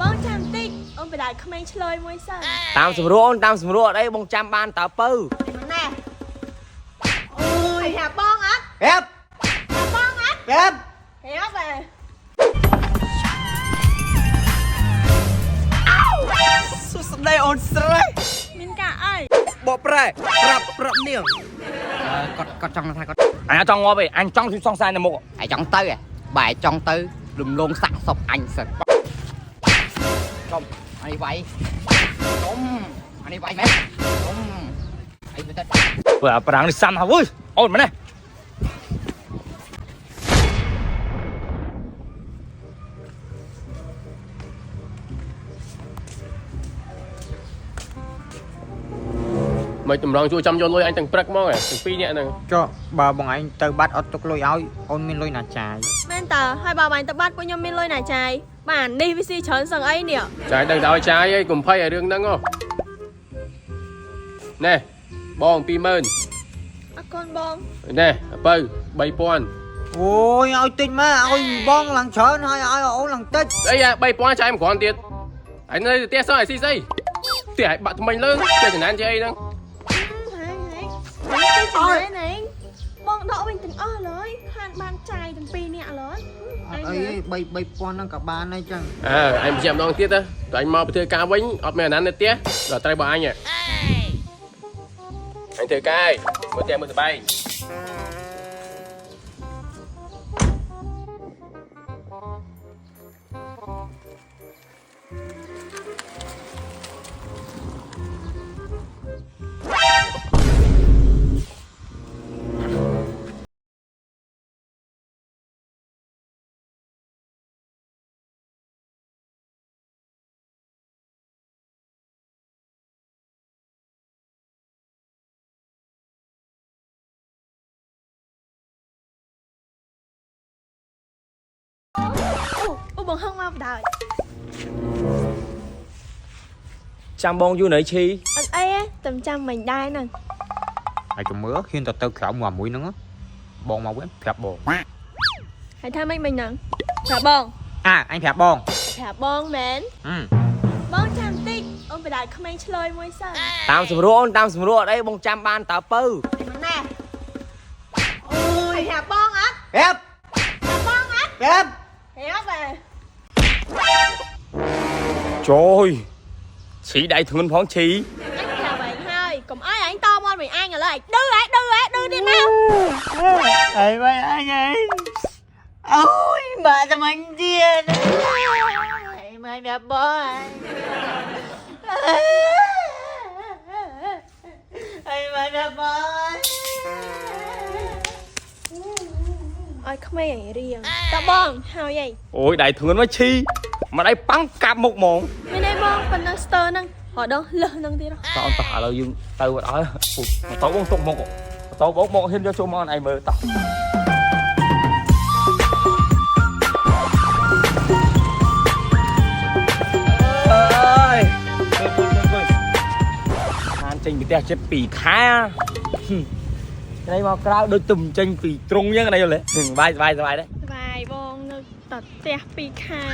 បងចាំតិចអូនបដាក្មេងឆ្លើយមួយសិនតាមសម្រួលអូនតាមសម្រួលអត់អីបងចាំបានតើពៅណែអូយហាបងអត់ហេបបងអត់ហេបហេបហេសួស្ដីអូនស្រីមានការអីបកប្រែប្រាប់នាងគាត់ចង់ថាគាត់អញចង់ងាប់ឯងអញចង់ជួយសង្សារនៅមុខឯងចង់ទៅបែរចង់ទៅលំលងសាក់សពអញសិនចុំអានេះវាយចុំអានេះវាយមែនចុំអីទៅបើប្រាំងនេះសាំហើយអូនមែនទេមិនតម្រង់ជួយចាំយកលុយអញទាំងព្រឹកមកទាំងពីរនាក់ហ្នឹងចុះបើបងឯងទៅបាត់អត់ទុកលុយឲ្យអូនមានលុយណាចាយមែនតើហើយបើបាញ់ទៅបាត់ពួកខ្ញុំមានលុយណាចាយបាននេះវាស៊ីច្រើនសឹងអីនេះចាយដឹងតែឲ្យចាយឯងកុំភ័យឲ្យរឿងហ្នឹងហ៎ណែបង20000អរគុណបងណែអពៅ3000អូយឲ្យតិចមកឲ្យបងឡើងច្រើនហើយឲ្យអូនឡើងតិចអី3000ចាយមិនគ្រាន់ទៀតហើយនៅផ្ទះសោះឲ្យស៊ីផ្ទះឲ្យបាក់ថ្មិញលើចេះចំណានចេះអីហ្នឹងណែបងដកវិញទាំងអស់ឡើយហានបានចាយទាំងពីរនាក់ឡើយអត់អី3000ហ្នឹងក៏បានហើយចឹងអញបញ្ជាក់ម្ដងទៀតទៅអញមកទៅធ្វើការវិញអត់មានអាណានៅផ្ទះដល់ត្រូវបងអញអញធ្វើការមើលផ្ទះមើលសបាយអូបងហឹងមកបណ្ដោយចាំបងយូរនៅឈីអត់អីទេតែចាំមិនដែរហ្នឹងហើយកុំមើលហ៊ានទៅក្រៅមួយហ្នឹងបងមកវិញប្រាប់បងហើយថាម៉េចមិញហ្នឹងប្រាប់បងអញប្រាប់បងមែនបងចាំតិចអូនបដាក្មេងឆ្លើយមួយសិនតាមសម្រួលអូនតាមសម្រួលអត់អីបងចាំបានតើពៅណែអូយហាបងអត់ហេបបងអត់ហេបហេបហេtrờiឈីដៃធ្ងន់ផងឈីអញប្រាប់ឯងហើយកុំអើយអញតមកវិញអញឥឡូវឯងឌឺទៀតណាអីវិញអញអូយបាក់តែមិនទៀតអីមិនប្រាប់បងអីមិនប្រាប់បងឲ្យក្មេងឲ្យរៀងតបងហើយអីអូយដៃធ្ងន់មកឈីមកដៃប៉ាំងកាប់មុខហ្មងមានអីបងប៉ុណ្ណឹងស្ទើរហ្នឹងរដងលើសហ្នឹងទៀតតអូនតោះឥឡូវយើងទៅអត់ឲ្យមកតោបងទុកមុខតោបងមកហ៊ានយកចូលមកអីមើលតោះអើយខានចេញពីផ្ទះចិត្ត2ខែនេះមកក្រៅដូចទុំចេញពីទ្រុងអញ្ចឹងណាយល់ទេសบายដែរសបាយបងនៅតែផ្ទះ2ខែ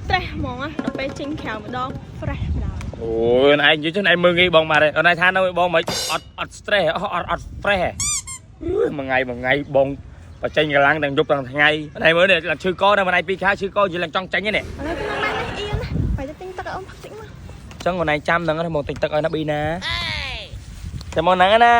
stress ហ្មងដល់ពេលចេញក្រៅម្ដង fresh ម្ដងអូយឯងនិយាយចឹងឯងមើលងាយបងមកទេអូនឯងថានៅបងមិនអត់ stress អត់ fresh មួយថ្ងៃបងបើចេញកម្លាំងទាំងយប់ទាំងថ្ងៃឯងមើលនេះឈឺកនៅមួយថ្ងៃ2ខែឈឺកយល់ឡើងចង់ចេញហ្នឹងឥឡូវខ្ញុំមកអៀនណាបាយទៅទិញទឹកឲ្យអូនផឹកតិចមកចឹងអូនឯងចាំហ្នឹងមកទិញទឹកឲ្យណាប៊ីណាចាំមកហ្នឹងណា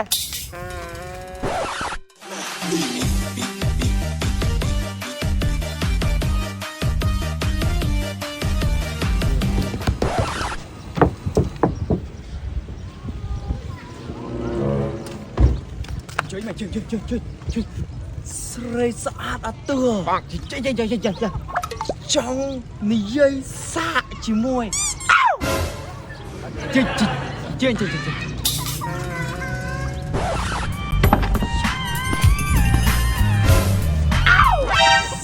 ជួយមកជួយស្រីស្អាតអត់ទើបងចង់និយាយសាកជាមួយជិ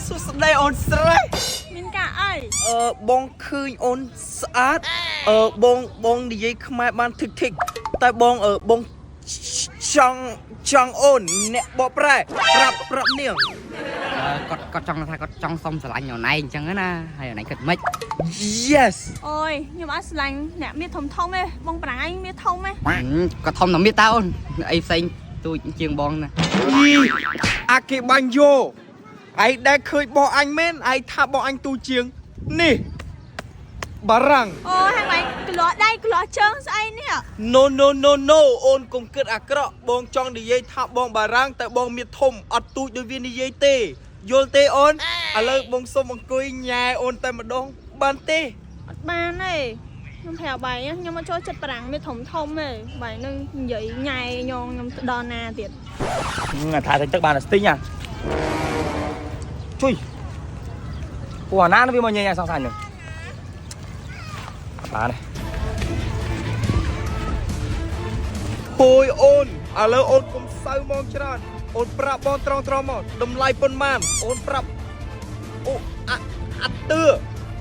សួស្ដីអូនស្រីមានការអីបងឃើញអូនស្អាតបងនិយាយខ្មែរបានធីកតែបង chong ôn nè bỏ pre prap niềng គាត់ចង់ថាគាត់ចង់សុំស្រឡាញ់អូនឯងអញ្ចឹងណាហើយអូនឯងគិតមិន yes អូយខ្ញុំអត់ស្រឡាញ់អ្នកមានធំធំទេបងប្រាំងឯងមានធំទេ គាត់ធំតែមានតើអូនអីផ្សេងទូចជាងបងណា អាគេបាញ់យោឯងដែលឃើញបងអញមែនឯងថាបងអញទូជាងនេះបារាំង អូយហើយបងក្លោះដៃក្លោះជើងស្អីនេះ no អូនកុំគិតអាក្រក់បងចង់និយាយថាបងបារាំងតែបងមានធំអត់ទូចដូចវានិយាយទេយល់ទេអូនឥឡូវបងសុំអង្គុយញ៉ែអូនតែម្ដងបានទេ អត់បានទេខ្ញុំប្រាប់បាយខ្ញុំមកចូលចិត្តប្រាំងមានធំធំទេបាយនឹងនិយាយញ៉ៃញងខ្ញុំទៅដល់ណាទៀត ថាតែទឹកបានស្ទិញហ่ะជួយពូអាណាវាមកញ៉ៃសងសាញ់នឹងបានទេ ហួយអូនឥឡូវអូនកុំសៅមកច្រើនអូនប្រាប់បងត្រង់មកតម្លៃប៉ុន្មានអូនប្រាប់អូអាទឿ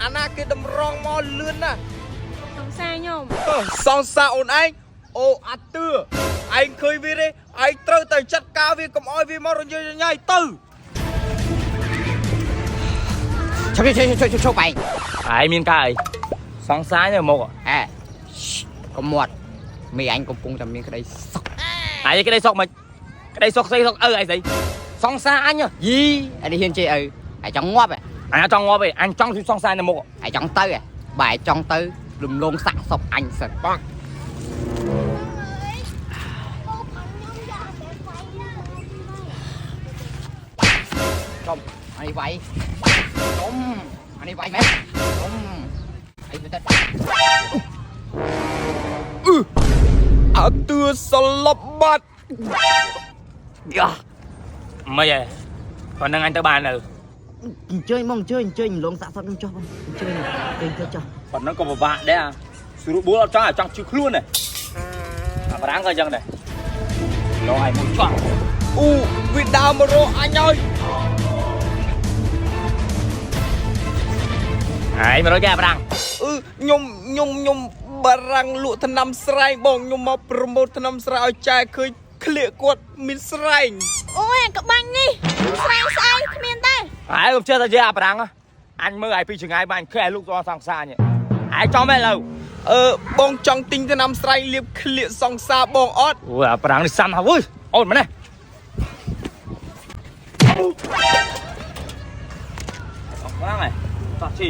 អាណាគេតម្រង់មកលឿនណាស់ សង្សារខ្ញុំ សងសាអូនឯងអូអាទឿឯងឃើញវាទេឯងត្រូវតែចាត់ការវាកុំឲ្យវាមករញ៉ៃទៅ ឈប់បែងហើយមានការអីសងសាញនៅមុខអែកុំមាត់មីអញកំពុងតែមានក្តីសុខហើយក្តីសុខមិនក្តីសុខស្អីសុខអើអីស្អីសងសាអញយីអានេះហ៊ានជេអើឯងចង់ងាប់អញចង់ងាប់ឯងអញចង់ជួយសងសានៅមុខឯងចង់ទៅបើឯងចង់ទៅលំលងសាក់សពអញសិនបងចំអានេះវាយចំអានេះវាយមែនចំអីទៅ អាទឿសលប់បាត់ យ៉ាមិនហ៎ប៉ុណ្ណឹងអញទៅបាននៅអញ្ជើញមកអញ្ជើញលងសាក់សតខ្ញុំចុះបងអញ្ជើញទៅចុះប៉ុណ្ណឹងក៏ពិបាកដែរស្រួលបួលអត់ចង់ជឿខ្លួនទេអាប្រាំងក៏អញ្ចឹងដែរលងឲ្យមួយចង់ អូវាដើរមករកអញហើយ ហើយមករកគេអាប្រាំង ខ្ញុំបារាំងលក់ថ្នាំស្រែងបងខ្ញុំមកប្រម៉ូទថ្នាំស្រែងឲ្យចែកឃើញក្លៀកគាត់មានស្រែង អូយក្បាញ់នេះស្រាយស្អីគ្មានទេ ហើយកុំចេះតែនិយាយអាប្រាំងអញមើលឲ្យពីចង្អាយបានឃើញឲ្យលោកសងសាញហើយចង់មែនលើ បងចង់ទិញថ្នាំស្រែងលាបក្លៀកសង្សារបងអត់ អូអាប្រាំងនេះសាំហើយអូនមែនទេប្រាំងហ៎តោះជី